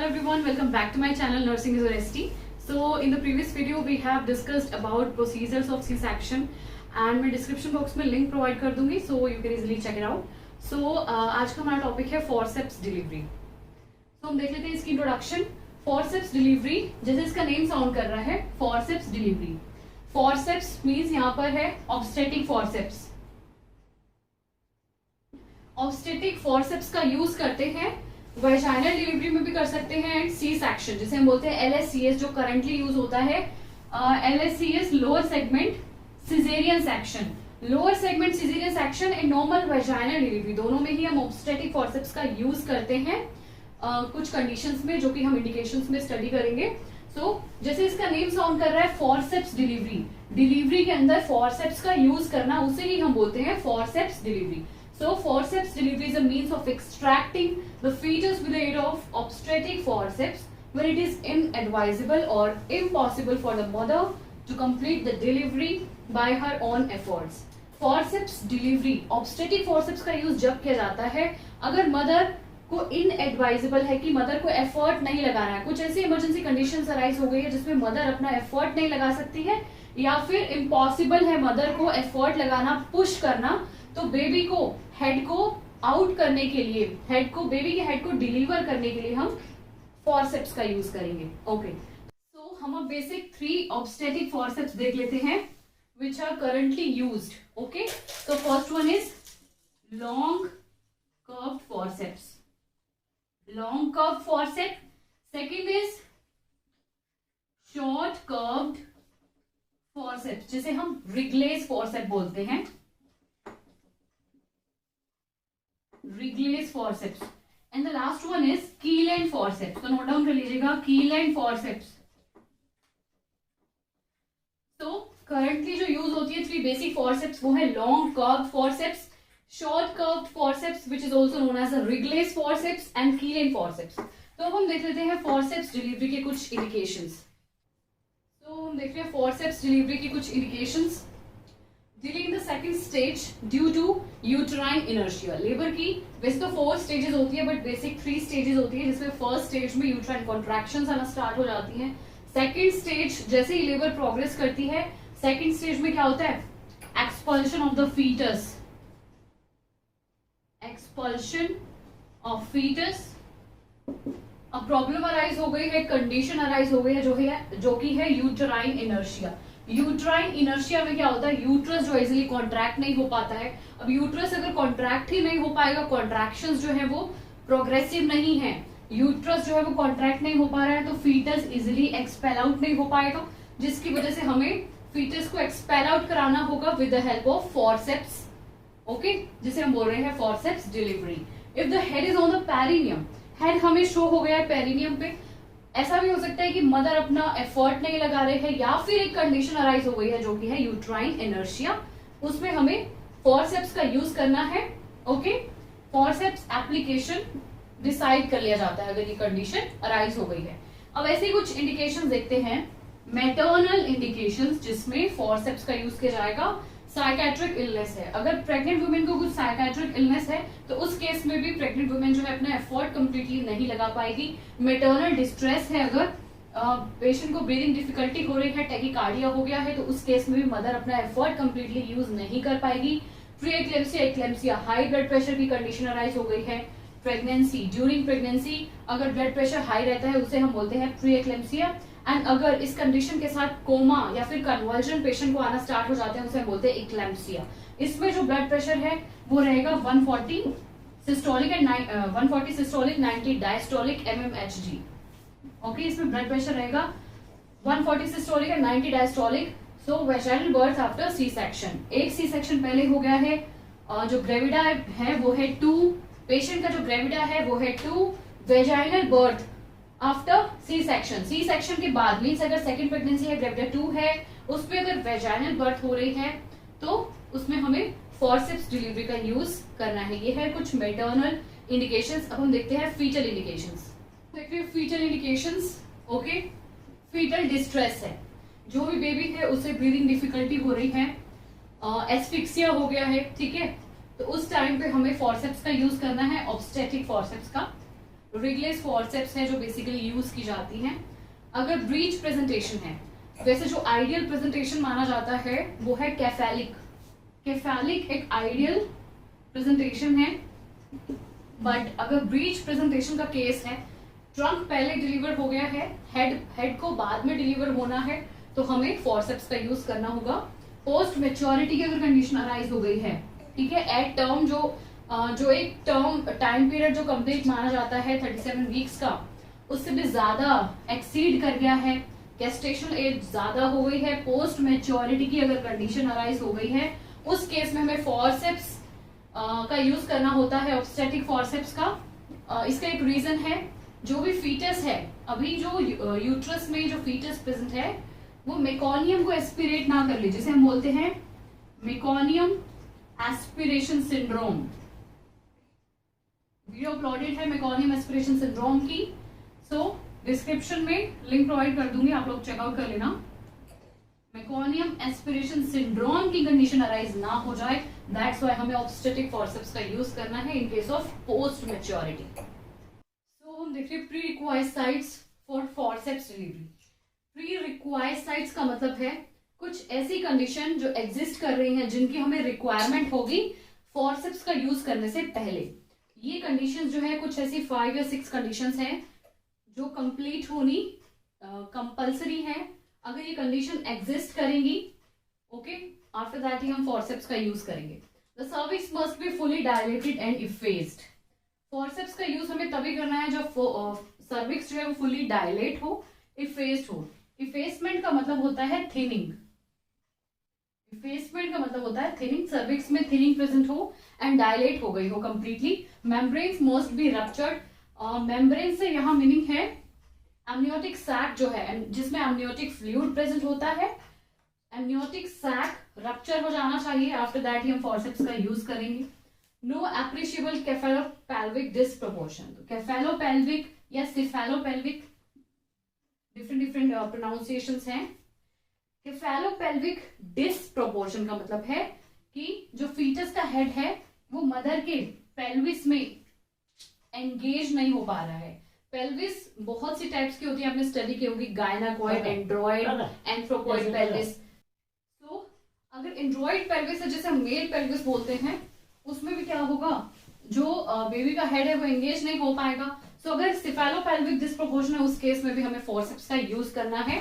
Hello everyone, welcome back to my channel Nursing is OST. So in the previous video we have discussed about procedures of C-section and मैं description box में link provide कर दूंगी so you can easily check it out. So आज का हमारा topic है forceps delivery. So हम देख लेते हैं इसकी introduction. Forceps delivery जैसे इसका name sound कर रहा है forceps delivery. Forceps means यहाँ पर है obstetric forceps. Obstetric forceps का use करते हैं वेजाइनल डिलीवरी में भी कर सकते हैं एंड सी सेक्शन जिसे हम बोलते हैं LSCS जो करंटली यूज होता है LSCS lower segment caesarean section. Lower segment caesarean section and normal vaginal delivery दोनों में ही हम ऑब्स्टेटिक फॉर्सेप्स का यूज करते हैं कुछ कंडीशंस में जो कि हम इंडिकेशंस में स्टडी करेंगे. सो जैसे इसका नेम साउंड कर रहा है फॉर्सेप्स डिलीवरी, डिलीवरी के अंदर फॉर्सेप्स का यूज करना उसे ही हम बोलते हैं forceps delivery. So forceps delivery is a means of extracting the fetus with the aid of obstetric forceps when it is inadvisable or impossible for the mother to complete the delivery by her own efforts. Forceps delivery, obstetric forceps का use जब किया जाता है अगर mother को इनएडवाइजेबल है कि mother को एफर्ट नहीं लगाना है, कुछ ऐसी इमरजेंसी कंडीशन अराइज हो गई है जिसमें मदर अपना एफर्ट नहीं लगा सकती है या फिर इम्पॉसिबल है मदर को एफर्ट लगाना पुश करना, तो बेबी को हेड को आउट करने के लिए बेबी के हेड को डिलीवर करने के लिए हम फॉर्सेप्स का यूज करेंगे. ओके, सो हम अब बेसिक 3 ऑब्स्टेटिक फॉर्सेप्स देख लेते हैं which are currently used. Okay, तो first one is long curved forceps, long curved forcep. Second is short curved forceps जिसे हम रिग्लेस फॉर्सेप बोलते हैं, Wrigley's forceps. And the last one is keel forceps. तो note down कर लीजिएगा कील forceps. तो करंटली जो यूज होती है 3 बेसिक फॉर्सेप्स वो है long curved forceps, short curved forceps which is also known as Wrigley's forceps and keel forceps. तो अब हम देख लेते हैं फॉर्सेप्स डिलीवरी के कुछ इंडिकेशंस. तो हम देख रहे हैं फॉर्सेप्स डिलीवरी की कुछ indications. During the second stage due to uterine inertia, labour की वैसे तो 4 स्टेजेस होती है बट बेसिक 3 स्टेजेस होती है जिसमें फर्स्ट स्टेज में यूट्राइन कॉन्ट्रैक्शंस आना स्टार्ट हो जाती हैं. सेकंड स्टेज जैसे ही लेबर प्रोग्रेस करती है सेकंड स्टेज में क्या होता है expulsion of the fetus, expulsion of fetus. अब प्रॉब्लम अराइज हो गई है, कंडीशन अराइज हो गई है जो कि है यूट्राइन इनर्शिया. यूट्राइन इनर्शिया में क्या होता है यूट्रस जो इजिली कॉन्ट्रैक्ट नहीं हो पाता है. अब यूट्रस अगर कॉन्ट्रैक्ट ही नहीं हो पाएगा, कॉन्ट्रैक्शंस जो है वो प्रोग्रेसिव नहीं है, यूट्रस जो है वो कॉन्ट्रैक्ट नहीं हो पा रहा है तो फीटस इजिली एक्सपेल आउट नहीं हो पाएगा, जिसकी वजह से हमें फीटस को एक्सपेल आउट कराना होगा with the help of forceps. Okay, जिसे हम बोल रहे हैं forceps delivery. If the head is on the perineum, head हमें शो हो गया है पेरिनियम पे, ऐसा भी हो सकता है कि मदर अपना एफर्ट नहीं लगा रहे हैं या फिर एक कंडीशन अराइज हो गई है जो कि है यूट्राइन इनर्शिया, उसमें हमें फॉर्सेप्स का यूज करना है. ओके, फॉर्सेप्स एप्लीकेशन डिसाइड कर लिया जाता है अगर ये कंडीशन अराइज हो गई है. अब ऐसे ही कुछ इंडिकेशंस देखते हैं. मैटरनल इंडिकेशंस जिसमें फॉर्सेप्स का यूज किया जाएगा. साइकेट्रिक इलनेस है, अगर प्रेग्नेंट वुमेन को कुछ साइकेट्रिक इलनेस है तो उस केस में भी प्रेग्नेंट वुमेन जो है अपना एफर्ट कंप्लीटली नहीं लगा पाएगी. मेटर्नल डिस्ट्रेस है, अगर पेशेंट को ब्रीदिंग डिफिकल्टी हो रही है, टैकीकार्डिया हो गया है तो उस केस में भी मदर अपना एफर्ट कंप्लीटली यूज नहीं कर पाएगी. Pre eclampsia, eclampsia high blood pressure की कंडीशन अराइज हो गई है. प्रेगनेंसी, ड्यूरिंग प्रेगनेंसी अगर ब्लड प्रेशर हाई रहता है उसे हम बोलते हैं प्री एक्लेम्सिया. एंड अगर इस कंडीशन के साथ कोमा या फिर कन्वर्जन पेशेंट को आना स्टार्ट हो जाते हैं उसे बोलते हैं इक्लैम्सिया. इसमें जो ब्लड प्रेशर है वो रहेगा 140 systolic and 140 systolic 90 diastolic mmHg. Okay, इसमें ब्लड प्रेशर रहेगा 140 systolic and 90 diastolic. So vaginal birth after C section, एक सी सेक्शन पहले हो गया है. जो ग्रेविडा है वो है 2, पेशेंट का जो ग्रेविडा है वो है 2. Vaginal birth after C section, C section के बाद मीन्स अगर सेकेंड प्रेगनेंसी है, ग्रेविडा 2 है, उस पर अगर वेजाइनल बर्थ हो रही है तो उसमें हमें फॉर्सेप्स डिलीवरी का यूज करना है. ये है कुछ मैटरनल इंडिकेशंस. अब हम देखते हैं फीटल इंडिकेशंस. देखते हैं fetal indications. Okay, fetal distress है, जो भी बेबी है उसे ब्रीदिंग डिफिकल्टी हो रही है, एस्फिक्सिया हो गया है, ठीक है, तो उस टाइम पे हमें फॉर्सेप्स का यूज करना है, ऑब्स्टेट्रिक फॉर्सेप्स का. रिगलेस फॉरसेप्स है जो बेसिकली यूज की जाती हैं। अगर ब्रीच प्रेजेंटेशन है, वैसे जो आइडियल प्रेजेंटेशन माना जाता है वो है केफेलिक। केफेलिक एक आइडियल प्रेजेंटेशन है, बट अगर ब्रीच प्रेजेंटेशन का केस है, ट्रंक पहले डिलीवर हो गया है, हेड को बाद में डिलीवर होना है, तो हमें फॉरसेप्स का यूज करना होगा। पोस्ट मेच्योरिटी की अगर कंडीशन अराइज हो गई है, ठीक है, एट टर्म जो एक टर्म टाइम पीरियड जो कंप्लीट माना जाता है 37 वीक्स का, उससे भी ज्यादा एक्सीड कर गया है, गेस्टेशनल एज ज्यादा हो गई है, पोस्ट मेच्योरिटी की अगर कंडीशन अराइज हो गई है, उस केस में हमें फॉरसेप्स का यूज करना होता है, ऑब्स्टेटिक फॉरसेप्स का। इसका एक रीजन है, जो भी फीटस है, अभी जो यूट्रस में जो फीटस प्रेजेंट है वो मेकोनियम को एस्पिरेट ना कर ले, जिसे हम बोलते हैं meconium aspiration syndrome. Video uploaded है मेकोनियम एस्पिरेशन सिंड्रोम की, सो डिस्क्रिप्शन में लिंक प्रोवाइड कर दूंगी, आप लोग चेकआउट कर लेना। मेकोनियम एस्पिरेशन सिंड्रोम की कंडीशन अराइज ना हो जाए, दैट्स व्हाई हमें ऑब्स्टेटिक फॉरसेप्स का यूज करना है in case of post maturity. So हम देखिए pre required sites for forceps delivery. Pre required sites का मतलब है कुछ ऐसी कंडीशन जो एग्जिस्ट कर रही हैं, जिनकी हमें रिक्वायरमेंट होगी फॉरसेप्स का यूज करने से पहले। ये कंडीशन जो है कुछ ऐसी 5 या 6 कंडीशंस हैं जो कंप्लीट होनी कंपल्सरी है। अगर ये कंडीशन एग्जिस्ट करेंगी, ओके, आफ्टर दैट ही हम फॉरसेप्स का यूज करेंगे। The cervix must be fully dilated and effaced. Forceps का यूज हमें तभी करना है जब सर्विक्स जो है वो फुली डायलेट हो, इफेस्ड हो। इफेसमेंट का मतलब होता है थिनिंग। इफेसमेंट का मतलब होता है थिनिंग, सर्विक्स में थिनिंग प्रेजेंट हो एंड डायलेट हो गई हो completely. Membranes must be ruptured. Membrane से यहाँ मीनिंग है एमनियोटिक सैक जो है, जिसमें एमनियोटिक फ्लूइड प्रेजेंट होता है, एमनियोटिक सैक रप्चर हो जाना चाहिए, आफ्टर दैट ही हम फॉरसेप्स का यूज करेंगे। No appreciable cephalopelvic disproportion. तो केफेलोपेल्विक या सिफेलोपेल्विक डिफरेंट प्रोनाउंसिएशंस हैं। केफेलोपेल्विक डिस्प्रोपोर्शन का मतलब है कि जो फीटस का हेड है वो मदर के पेल्विस में एंगेज नहीं हो पा रहा है। पेल्विस बहुत सी टाइप्स की होती है, आपने स्टडी की होगी, गायनाकॉइड, एंड्रॉइड, एंथ्रोपॉइड पेल्विस। तो अगर एंड्रॉइड पेल्विस है, जिसे हम मेल पेल्विस बोलते हैं, उसमें भी क्या होगा, जो बेबी का हेड है वो एंगेज नहीं हो पाएगा। सो अगर सिफेलोपेल्विक डिस्प्रोपोर्शन है, उस केस में भी हमें फॉरसेप्स का यूज करना है।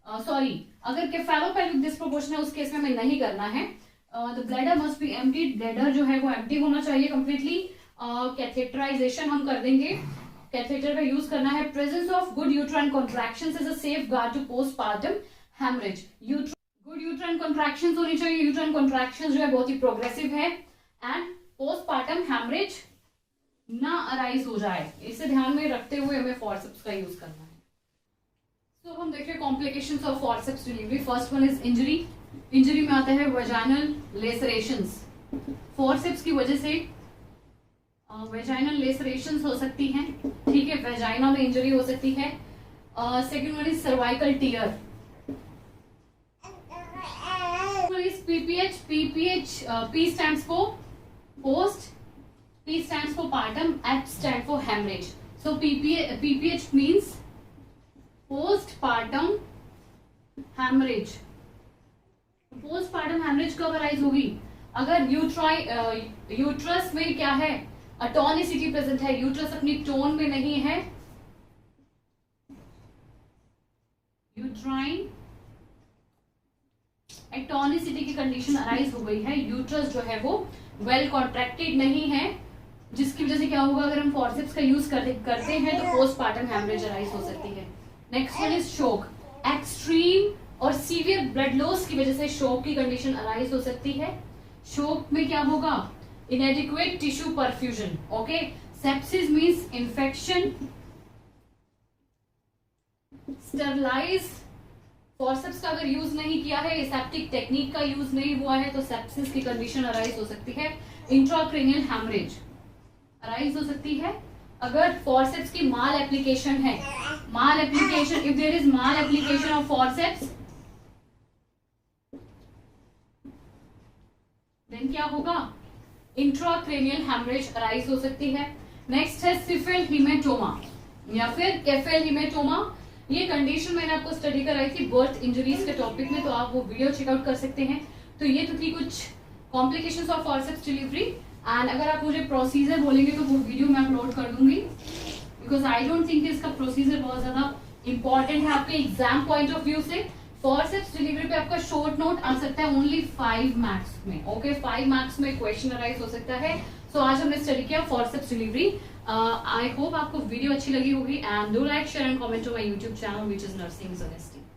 अगर केफेलोपेल्विक डिस्प्रोपोर्शन है, उस केस में हमें नहीं करना है। The bladder must be emptied. Bladder जो है वो एम्प्टी होना चाहिए कंप्लीटली। कैथेटराइजेशन हम कर देंगे, कैथेटर का यूज करना है। Presence of good uterine contractions is a safeguard to postpartum haemorrhage. Good uterine contractions होनी चाहिए। यूट्राइन कॉन्ट्रैक्शंस जो है बहुत ही प्रोग्रेसिव है एंड पोस्टपार्टम हेमरेज ना अराइज हो जाए, इसे ध्यान में रखते हुए हमें फॉरसेप्स का यूज करना है। तो हम देख रहे हैं complications of forceps delivery. First one is injury. Injury में आता है वेजाइनल लेसरेशंस। फॉरसेप्स की वजह से वेजाइनल लेसरेशंस हो सकती हैं, ठीक है, वेजाइना में इंजरी हो सकती है। Second one is cervical tear. PPH, P stands for post, P stands for partum, H stands for hemorrhage. So PPH means postpartum hemorrhage. Postpartum hemorrhage कब अराइज होगी? अगर यूट्रस में क्या है, अटोनिसिटी प्रेजेंट है, यूट्रस अपनी टोन में नहीं है, यूट्राइन एटोनिसिटी की कंडीशन अराइज हो गई है, यूट्रस जो है वो वेल कॉन्ट्रैक्टेड नहीं है, जिसकी वजह से क्या होगा, अगर हम फॉरसेप्स का यूज करते हैं तो पोस्टपार्टम हेमरेज अराइज हो सकती है। नेक्स्ट वन इज शोक। एक्सट्रीम और सीवियर ब्लड लॉस की वजह से शोक की कंडीशन अराइज हो सकती है। शोक में क्या होगा, inadequate tissue perfusion, okay. Sepsis means infection. Sterilise, forceps का अगर यूज नहीं किया है, एसेप्टिक टेक्निक का यूज नहीं हुआ है, तो सेप्सिस की कंडीशन अराइज हो सकती है। इंट्राक्रेनियल हेमरेज अराइज हो सकती है अगर फॉरसेप्स की माल एप्लीकेशन है। Malapplication, if there is malapplication of forceps, then क्या होगा, इंट्राक्रेनियल हेमरेज अराइज हो सकती है। नेक्स्ट है सिफिल हिमेटोमा या फिर केफेल हिमेटोमा। ये कंडीशन मैंने आपको स्टडी कराई थी बर्थ इंजरीज के टॉपिक में, तो आप वो वीडियो चेकआउट कर सकते हैं। तो ये तो थी कुछ complications of forceps delivery, and अगर आप मुझे प्रोसीजर बोलेंगे तो वो वीडियो मैं अपलोड कर दूंगी, बिकॉज आई डोंट थिंक इसका प्रोसीजर बहुत ज्यादा इंपॉर्टेंट है आपके एग्जाम पॉइंट ऑफ व्यू से। फॉरसेप्स डिलीवरी पे आपका शॉर्ट नोट आ सकता है ओनली 5 मार्क्स में। ओके, 5 मार्क्स में क्वेश्चन अराइज हो सकता है। सो आज हमने स्टडी किया फॉरसेप्स डिलीवरी। आई होप आपको वीडियो अच्छी लगी होगी, and do like share and comment to my YouTube channel which is nursing honesty.